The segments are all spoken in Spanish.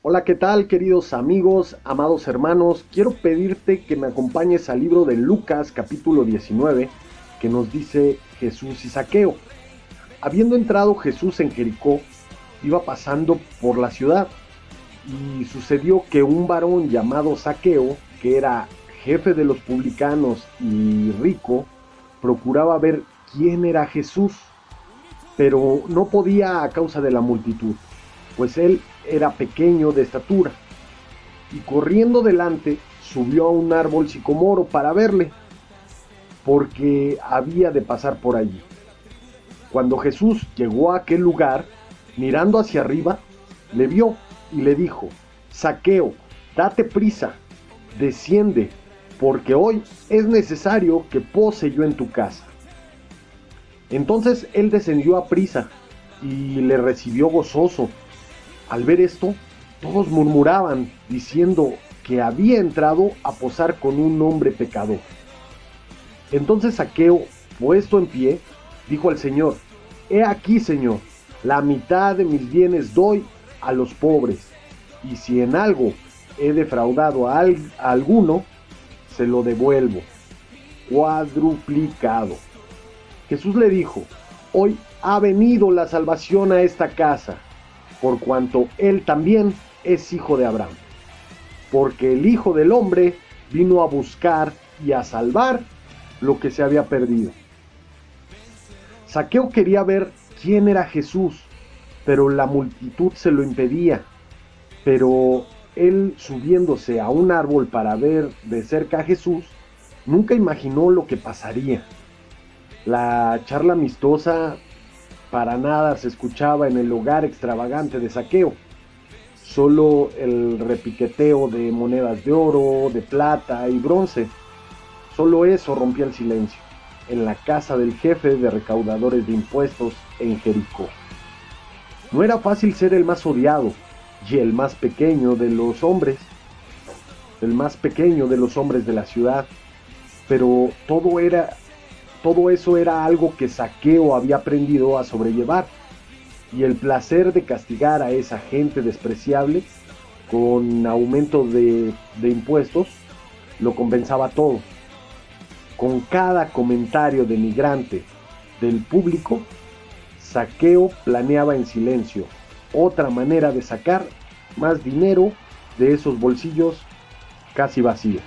Hola, ¿qué tal, queridos amigos, amados hermanos? Quiero pedirte que me acompañes al libro de Lucas, capítulo 19, que nos dice Jesús y Zaqueo. Habiendo entrado Jesús en Jericó, iba pasando por la ciudad, y sucedió que un varón llamado Zaqueo, que era jefe de los publicanos y rico, procuraba ver quién era Jesús, pero no podía a causa de la multitud, pues él era pequeño de estatura, y corriendo delante subió a un árbol sicomoro para verle, porque había de pasar por allí. Cuando Jesús llegó a aquel lugar, mirando hacia arriba, le vio y le dijo: Zaqueo, date prisa, desciende, porque hoy es necesario que pose yo en tu casa. Entonces él descendió a prisa y le recibió gozoso. Al ver esto, todos murmuraban, diciendo que había entrado a posar con un hombre pecador. Entonces Zaqueo, puesto en pie, dijo al Señor: He aquí, Señor, la mitad de mis bienes doy a los pobres, y si en algo he defraudado a alguno, se lo devuelvo cuadruplicado. Jesús le dijo: Hoy ha venido la salvación a esta casa, por cuanto él también es hijo de Abraham, porque el Hijo del Hombre vino a buscar y a salvar lo que se había perdido. Zaqueo quería ver quién era Jesús, pero la multitud se lo impedía. Pero él, subiéndose a un árbol para ver de cerca a Jesús, nunca imaginó lo que pasaría. La charla amistosa para nada se escuchaba en el hogar extravagante de Zaqueo. Solo el repiqueteo de monedas de oro, de plata y bronce. Solo eso rompía el silencio en la casa del jefe de recaudadores de impuestos en Jericó. No era fácil ser el más odiado y el más pequeño de los hombres, de la ciudad, pero todo eso era algo que Zaqueo había aprendido a sobrellevar, y el placer de castigar a esa gente despreciable con aumento de impuestos lo compensaba todo. Con cada comentario denigrante del público, Zaqueo planeaba en silencio otra manera de sacar más dinero de esos bolsillos casi vacíos.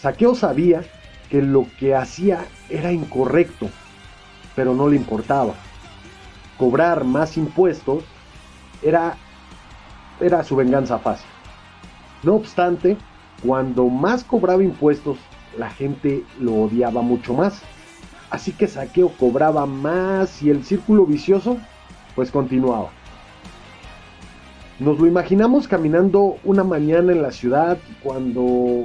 Zaqueo sabía que lo que hacía era incorrecto, pero no le importaba. Cobrar más impuestos era su venganza fácil. No obstante, cuando más cobraba impuestos, la gente lo odiaba mucho más. Así que Zaqueo cobraba más y el círculo vicioso pues continuaba. Nos lo imaginamos caminando una mañana en la ciudad cuando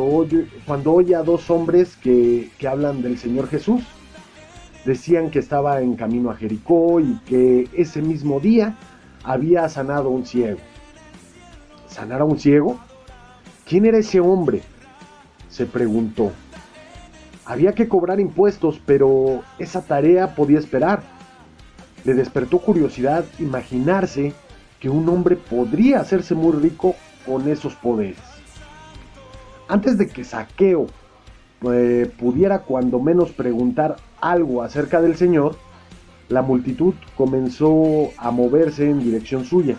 oye a dos hombres que hablan del Señor Jesús. Decían que estaba en camino a Jericó y que ese mismo día había sanado a un ciego. ¿Sanar a un ciego? ¿Quién era ese hombre?, se preguntó. Había que cobrar impuestos, pero esa tarea podía esperar. Le despertó curiosidad imaginarse que un hombre podría hacerse muy rico con esos poderes. Antes de que Zaqueo pudiera cuando menos preguntar algo acerca del Señor, la multitud comenzó a moverse en dirección suya.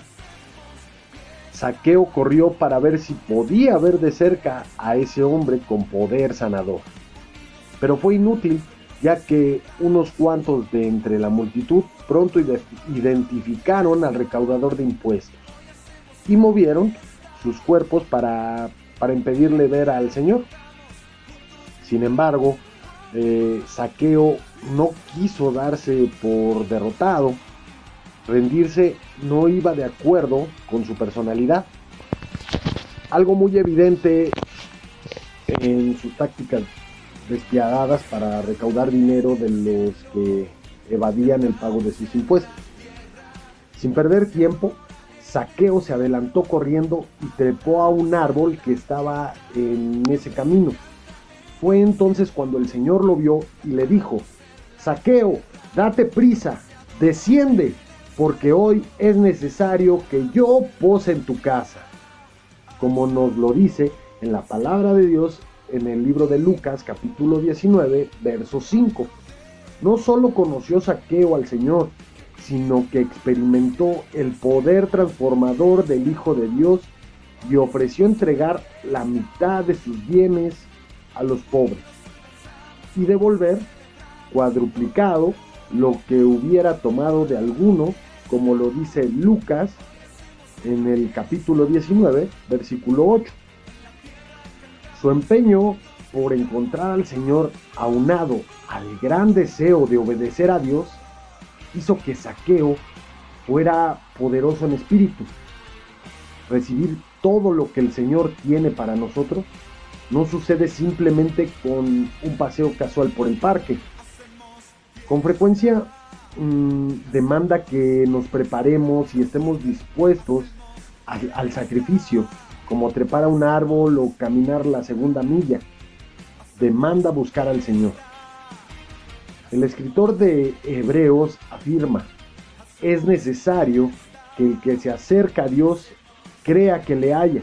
Zaqueo corrió para ver si podía ver de cerca a ese hombre con poder sanador. Pero fue inútil, ya que unos cuantos de entre la multitud pronto identificaron al recaudador de impuestos y movieron sus cuerpos para impedirle ver al Señor. Sin embargo, Zaqueo no quiso darse por derrotado. Rendirse no iba de acuerdo con su personalidad. Algo muy evidente en sus tácticas despiadadas para recaudar dinero de los que evadían el pago de sus impuestos. Sin perder tiempo, Zaqueo se adelantó corriendo y trepó a un árbol que estaba en ese camino. Fue entonces cuando el Señor lo vio y le dijo: Zaqueo, date prisa, desciende, porque hoy es necesario que yo pose en tu casa, como nos lo dice en la palabra de Dios en el libro de Lucas capítulo 19, verso 5. No solo conoció Zaqueo al Señor, sino que experimentó el poder transformador del Hijo de Dios y ofreció entregar la mitad de sus bienes a los pobres y devolver cuadruplicado lo que hubiera tomado de alguno, como lo dice Lucas en el capítulo 19, versículo 8. Su empeño por encontrar al Señor, aunado al gran deseo de obedecer a Dios, hizo que Zaqueo fuera poderoso en espíritu. Recibir todo lo que el Señor tiene para nosotros no sucede simplemente con un paseo casual por el parque. Con frecuencia demanda que nos preparemos y estemos dispuestos al sacrificio, como trepar a un árbol o caminar la segunda milla. Demanda buscar al Señor. El escritor de Hebreos afirma: es necesario que el que se acerca a Dios crea que le haya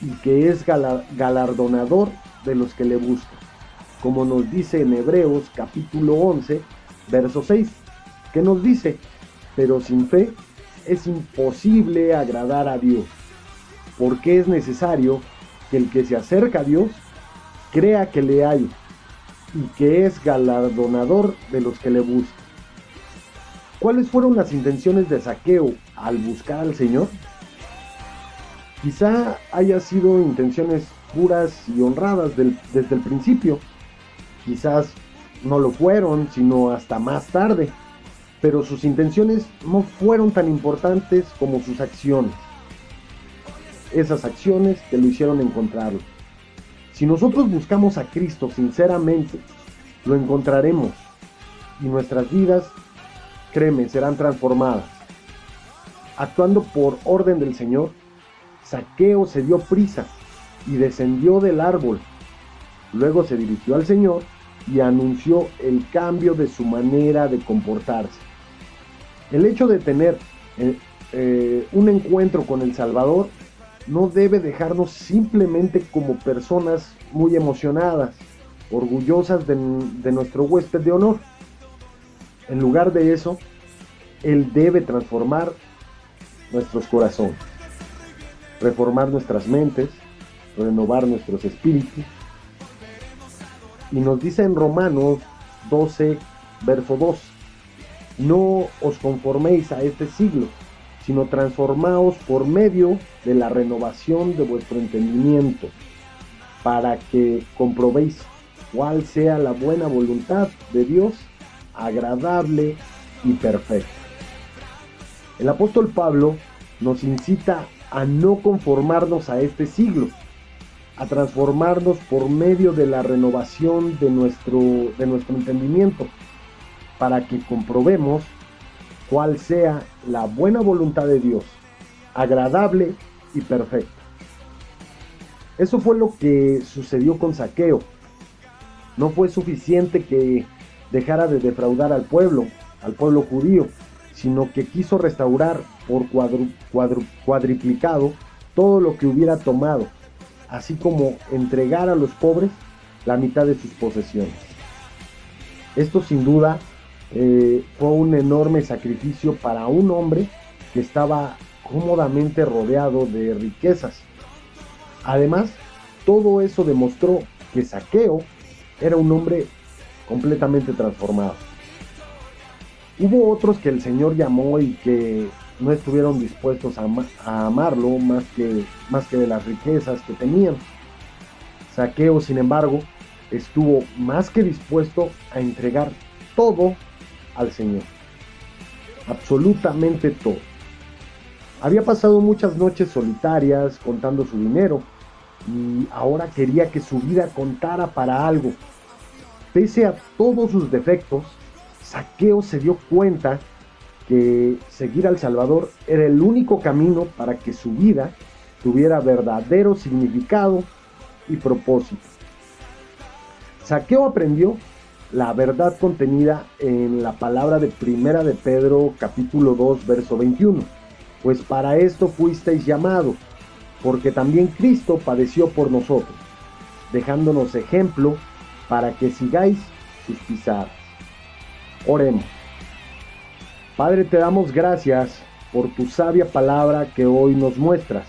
y que es galardonador de los que le buscan, como nos dice en Hebreos capítulo 11, verso 6, que nos dice: pero sin fe es imposible agradar a Dios, porque es necesario que el que se acerca a Dios crea que le hay y que es galardonador de los que le buscan. ¿Cuáles fueron las intenciones de Zaqueo al buscar al Señor? Quizá haya sido intenciones puras y honradas desde el principio. Quizás no lo fueron, sino hasta más tarde. Pero sus intenciones no fueron tan importantes como sus acciones. Esas acciones que lo hicieron encontrarlo. Si nosotros buscamos a Cristo sinceramente, lo encontraremos. Y nuestras vidas, créeme, serán transformadas. Actuando por orden del Señor, Zaqueo se dio prisa y descendió del árbol. Luego se dirigió al Señor y anunció el cambio de su manera de comportarse. El hecho de tener un encuentro con el Salvador no debe dejarnos simplemente como personas muy emocionadas, orgullosas de nuestro huésped de honor. En lugar de eso, Él debe transformar nuestros corazones, reformar nuestras mentes, renovar nuestros espíritus. Y nos dice en Romanos 12, verso 2: no os conforméis a este siglo, sino transformaos por medio de la renovación de vuestro entendimiento, para que comprobéis cuál sea la buena voluntad de Dios, agradable y perfecta. El apóstol Pablo nos incita a no conformarnos a este siglo, a transformarnos por medio de la renovación de nuestro entendimiento, para que comprobemos cuál sea la buena voluntad de Dios, agradable y perfecta. Eso fue lo que sucedió con Zaqueo. No fue suficiente que dejara de defraudar al pueblo judío, sino que quiso restaurar por cuadriplicado todo lo que hubiera tomado, así como entregar a los pobres la mitad de sus posesiones. Esto sin duda fue un enorme sacrificio para un hombre que estaba cómodamente rodeado de riquezas. Además, todo eso demostró que Zaqueo era un hombre completamente transformado. Hubo otros que el Señor llamó y que no estuvieron dispuestos a amarlo más que de las riquezas que tenían. Zaqueo, sin embargo, estuvo más que dispuesto a entregar todo al Señor, absolutamente todo. Había pasado muchas noches solitarias contando su dinero y ahora quería que su vida contara para algo. Pese a todos sus defectos, Zaqueo se dio cuenta que seguir al Salvador era el único camino para que su vida tuviera verdadero significado y propósito. Zaqueo aprendió la verdad contenida en la palabra de Primera de Pedro capítulo 2 verso 21. Pues para esto fuisteis llamados, porque también Cristo padeció por nosotros, dejándonos ejemplo para que sigáis sus pisadas. Oremos. Padre, te damos gracias por tu sabia palabra que hoy nos muestras,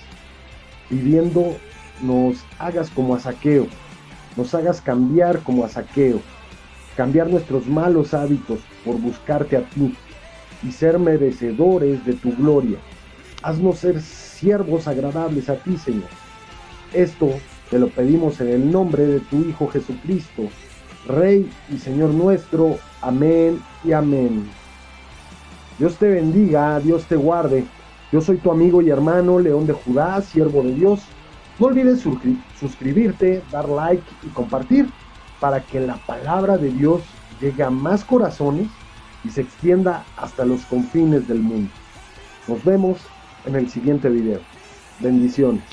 pidiendo nos hagas como a Zaqueo, nos hagas cambiar como a Zaqueo, cambiar nuestros malos hábitos por buscarte a ti y ser merecedores de tu gloria. Haznos ser siervos agradables a ti, Señor. Esto te lo pedimos en el nombre de tu Hijo Jesucristo, Rey y Señor nuestro. Amén y amén. Dios te bendiga, Dios te guarde. Yo soy tu amigo y hermano León de Judá, siervo de Dios. No olvides suscribirte, dar like y compartir para que la palabra de Dios llegue a más corazones y se extienda hasta los confines del mundo. Nos vemos en el siguiente video. Bendiciones.